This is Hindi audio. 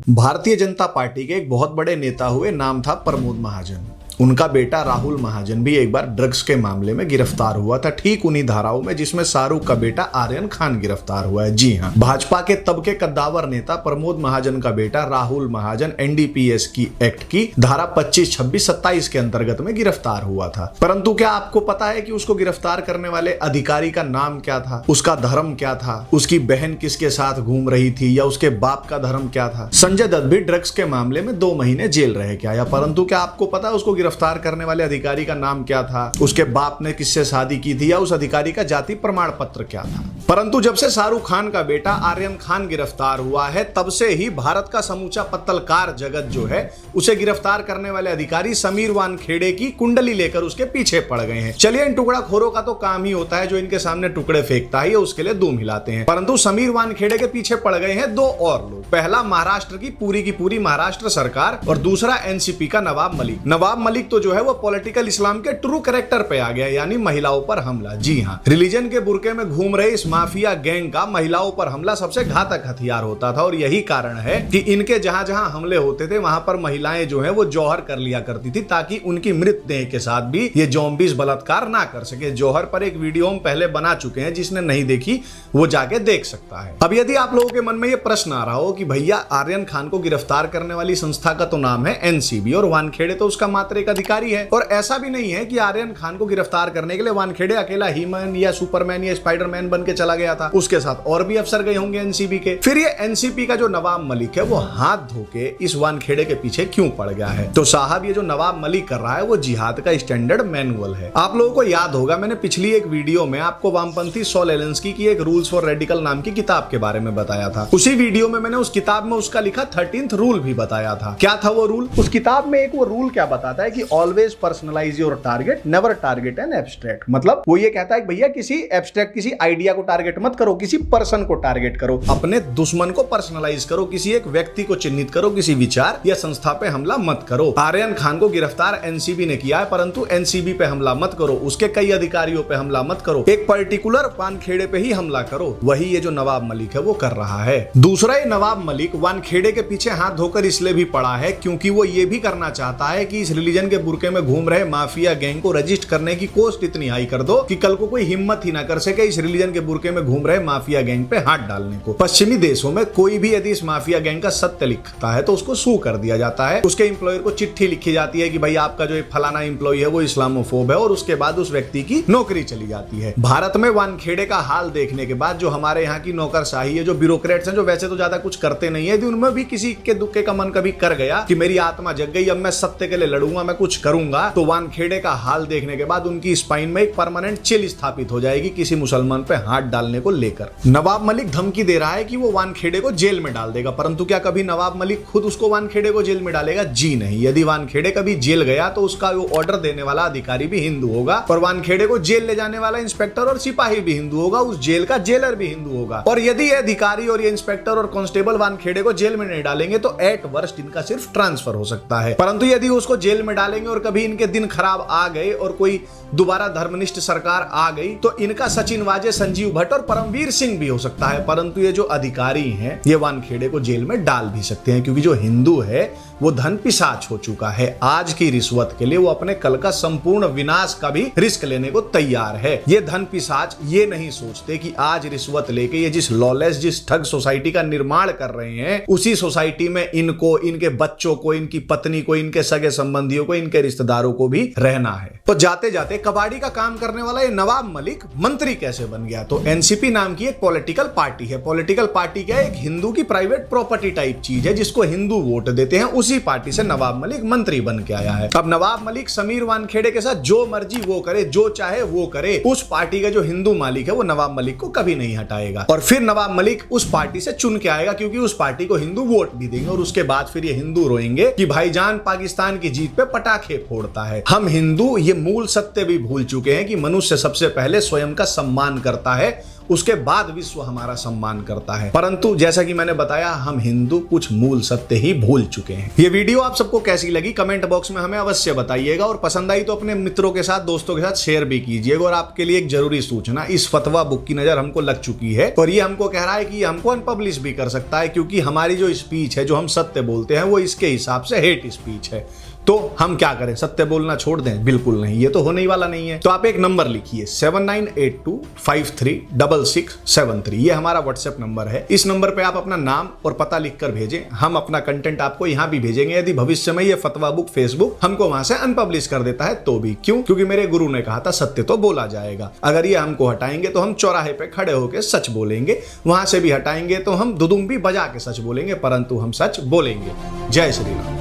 भारतीय जनता पार्टी के एक बहुत बड़े नेता हुए, नाम था प्रमोद महाजन। उनका बेटा राहुल महाजन भी एक बार ड्रग्स के मामले में गिरफ्तार हुआ था, ठीक उन्हीं धाराओं में जिसमें शाहरुख का बेटा आर्यन खान गिरफ्तार हुआ है। जी हाँ, भाजपा के तब के कद्दावर नेता प्रमोद महाजन का बेटा राहुल महाजन एनडीपीएस की एक्ट की धारा 25, 26, 27 के अंतर्गत में गिरफ्तार हुआ था। परंतु क्या आपको पता है कि उसको गिरफ्तार करने वाले अधिकारी का नाम क्या था, उसका धर्म क्या था, उसकी बहन किसके साथ घूम रही थी या उसके बाप का धर्म क्या था? संजय दत्त भी ड्रग्स के मामले में 2 महीने जेल रह के आया, परंतु क्या आपको पता है उसको गिरफ्तार करने वाले अधिकारी का नाम क्या था, उसके बाप ने किससे शादी की थी या उस अधिकारी का जाति प्रमाण पत्र क्या था? परंतु जब से शाहरुख खान का बेटा आर्यन खान गिरफ्तार हुआ है, तब से ही भारत का समूचा पत्रकार जगत जो है उसे गिरफ्तार करने वाले अधिकारी समीर वानखेड़े की कुंडली लेकर उसके पीछे पड़ गए हैं। चलिए, इन टुकड़ाखोरों का तो काम ही होता है जो इनके सामने टुकड़े फेंकता है, उसके लिए दूम हिलाते हैं, परंतु समीर वानखेड़े के पीछे पड़ गए हैं 2 और लोग। पहला महाराष्ट्र की पूरी महाराष्ट्र सरकार और दूसरा एनसीपी का नवाब मलिक। नवाब मलिक तो जो है वो पॉलिटिकल इस्लाम के ट्रू कैरेक्टर पे आ गया, यानी महिलाओं पर हमला। जी हाँ, रिलीजन के बुर्के में घूम रहे इस माफिया गैंग का महिलाओं पर हमला सबसे घातक हथियार होता था और यही कारण है कि इनके जहां जहां हमले होते थे वहां पर महिलाएं जो है वो जौहर कर लिया करती थी, ताकि उनकी मृतदेह के साथ भी ये ज़ॉम्बीज़ बलात्कार ना कर सके। जौहर पर एक वीडियो हम पहले बना चुके हैं, जिसने नहीं देखी वो जाके देख सकता है। अब यदि आप लोगों के मन में ये प्रश्न आ रहा हो कि भैया आर्यन खान को गिरफ्तार करने वाली संस्था का तो नाम है एनसीबी और वानखेड़े तो उसका मात्र एक अधिकारी है, और ऐसा भी नहीं है कि आर्यन खान को गिरफ्तार करने के लिए वानखेड़े अकेला हीमैन या सुपरमैन या स्पाइडरमैन बन के चला गया था, उसके साथ और भी अफसर गए होंगे एनसीबी के। फिर ये एनसीबी का जो नवाब मलिक है वो हाथ धो के इस वानखेड़े के पीछे क्यों पड़ गया है? तो साहब, ये जो नवाब मलिक कर रहा है वो जिहाद का स्टैंडर्ड मैनुअल है। आप लोगों को याद होगा, मैंने पिछली एक वीडियो में आपको वामपंथी सॉल एलेंस्की की एक रूल्स फॉर रेडिकल नाम की किताब के बारे में बताया था। उसी वीडियो में मैंने उस किताब में उसका लिखा 13th रूल भी बताया था। क्या था वो रूल? उस किताब में एक वो रूल क्या बताता है कि always personalize your target, never target an abstract. मतलब वो ये कहता है कि भैया किसी एब्स्ट्रैक्ट, किसी आइडिया को टारगेट मत करो, किसी पर्सन को टारगेट करो, अपने दुश्मन को पर्सनलाइज करो, किसी एक व्यक्ति को चिन्हित करो, किसी विचार या संस्था पे हमला मत करो। आर्यन खान को गिरफ्तार एनसीबी ने किया है, परंतु एनसीबी पे हमला मत करो, उसके कई अधिकारियों पे हमला मत करो, एक पर्टिकुलर वानखेड़े पे ही हमला करो। वही ये जो नवाब मलिक है वो कर रहा है। दूसरा, ये नवाब मलिक वानखेड़े के पीछे हाथ धोकर इसलिए भी पड़ा है क्योंकि वो ये भी करना चाहता है कि इस रिलीजन के बुर्के में घूम रहे माफिया गैंग को रजिस्टर करने की कॉस्ट इतनी हाई कर दो कि कल को कोई हिम्मत ही ना कर सके इस रिलीजन के बुर्के में घूम रहे माफिया गैंग पे हाथ डालने को। पश्चिमी देशों में कोई भी यदि इस माफिया गैंग का सत्य लिखता है तो उसको सू कर दिया जाता है, उसके एम्प्लॉयर को चिट्ठी लिखी जाती है कि भाई आपका जो फलाना एम्प्लॉय है वो इस्लामोफोब है, और उसके बाद उस व्यक्ति की नौकरी चली जाती है। भारत में वानखेड़े का हाल देखने के बाद जो हमारे यहाँ की नौकरशाही है, जो ब्यूरोक्रेट्स हैं, जो वैसे तो ज्यादा कुछ करते नहीं है, उनमें भी किसी के दुक्के का मन कभी कर गया कि मेरी आत्मा जग गई, अब मैं सत्य के लिए लड़ूंगा, मैं कुछ करूंगा, तो वानखेड़े का हाल देखने के बाद उनकी स्पाइन में एक परमानेंट चिल स्थापित हो जाएगी किसी मुसलमान पे हाथ डालने को लेकर। नवाब मलिक धमकी दे रहा है कि वो वानखेड़े को जेल में डाल देगा, परंतु क्या कभी नवाब मलिक खुद उसको वानखेड़े को जेल में डालेगा? जी नहीं। यदि वानखेड़े कभी जेल गया तो उसका वो ऑर्डर देने वाला अधिकारी भी हिंदू होगा, और वानखेड़े को जेल ले जाने वाला इंस्पेक्टर और सिपाही भी हिंदू होगा, उस जेल का जेलर भी हिंदू होगा। और यदि ये अधिकारी और ये इंस्पेक्टर और कांस्टेबल वानखेड़े को जेल में नहीं डालेंगे तो एट वर्स्ट इनका सिर्फ ट्रांसफर हो सकता है, परंतु यदि उसको जेल में डालेंगे और कभी इनके दिन खराब आ गए और कोई दोबारा धर्मनिष्ठ सरकार आ गई तो इनका सचिन वाजे, संजीव भट्ट और परमवीर सिंह भी हो सकता है। परंतु ये जो अधिकारी हैं ये वानखेड़े को जेल में डाल भी सकते हैं, क्योंकि जो हिंदू है वो धन पिशाच हो चुका है। आज की रिश्वत के लिए वो अपने कल का संपूर्ण विनाश का भी रिस्क लेने को तैयार है। ये धन पिशाच ये नहीं सोचते कि आज रिश्वत लेके ये जिस लॉलेस, जिस ठग सोसाइटी का निर्माण कर रहे हैं, उसी सोसाइटी में इनको, इनके बच्चों को, इनकी पत्नी को, इनके सगे संबंधियों को, इनके रिश्तेदारों को भी रहना है। तो जाते जाते कबाड़ी का काम करने वाला ये नवाब मलिक मंत्री कैसे बन गया? तो एनसीपी नाम की एक पॉलिटिकल पार्टी है। पॉलिटिकल पार्टी क्या है? एक हिंदू की प्राइवेट प्रॉपर्टी टाइप चीज है जिसको हिंदू वोट देते हैं। उसी पार्टी से नवाब मलिक मंत्री बन के आया है। अब नवाब मलिक समीर वानखेड़े के साथ जो मर्जी वो करे, जो चाहे वो करे, उस पार्टी का जो हिंदू मालिक है वो नवाब मलिक को कभी नहीं हटाएगा, और फिर नवाब मलिक उस पार्टी से चुन के आएगा, क्योंकि उस पार्टी को हिंदू वोट भी देंगे, और उसके बाद फिर ये हिंदू रोएंगे कि भाईजान पाकिस्तान की जीत पे पटाखे फोड़ता है। हम हिंदू ये मूल सत्य भी भूल चुके हैं कि मनुष्य सबसे पहले स्वयं का सम्मान करता है उसके बाद विश्व हमारा सम्मान करता है। परंतु जैसा कि मैंने बताया, हम हिंदू कुछ मूल सत्य ही भूल चुके हैं। ये वीडियो आप सबको कैसी लगी कमेंट बॉक्स में हमें अवश्य बताइएगा, और पसंद आई तो अपने मित्रों के साथ, दोस्तों के साथ शेयर भी कीजिएगा। और आपके लिए एक जरूरी सूचना, इस फतवा बुक की नजर हमको लग चुकी है और ये हमको कह रहा है कि हमको अनपब्लिश भी कर सकता है, क्योंकि हमारी जो स्पीच है, जो हम सत्य बोलते हैं, वो इसके हिसाब से हेट स्पीच है। तो हम क्या करें, सत्य बोलना छोड़ दें? बिल्कुल नहीं, ये तो होने ही वाला नहीं है। तो आप एक नंबर लिखिए 7982536673, ये हमारा व्हाट्सएप नंबर है। इस नंबर पे आप अपना नाम और पता लिखकर भेजें, हम अपना कंटेंट आपको यहाँ भी भेजेंगे। यदि भविष्य में ये फतवा बुक फेसबुक हमको वहां से अनपब्लिश कर देता है तो भी। क्यों? क्योंकि मेरे गुरु ने कहा था सत्य तो बोला जाएगा। अगर ये हमको हटाएंगे तो हम चौराहे पे खड़े होकर सच बोलेंगे, वहां से भी हटाएंगे तो हम दुदुम भी बजा के सच बोलेंगे, परंतु हम सच बोलेंगे। जय श्री राम।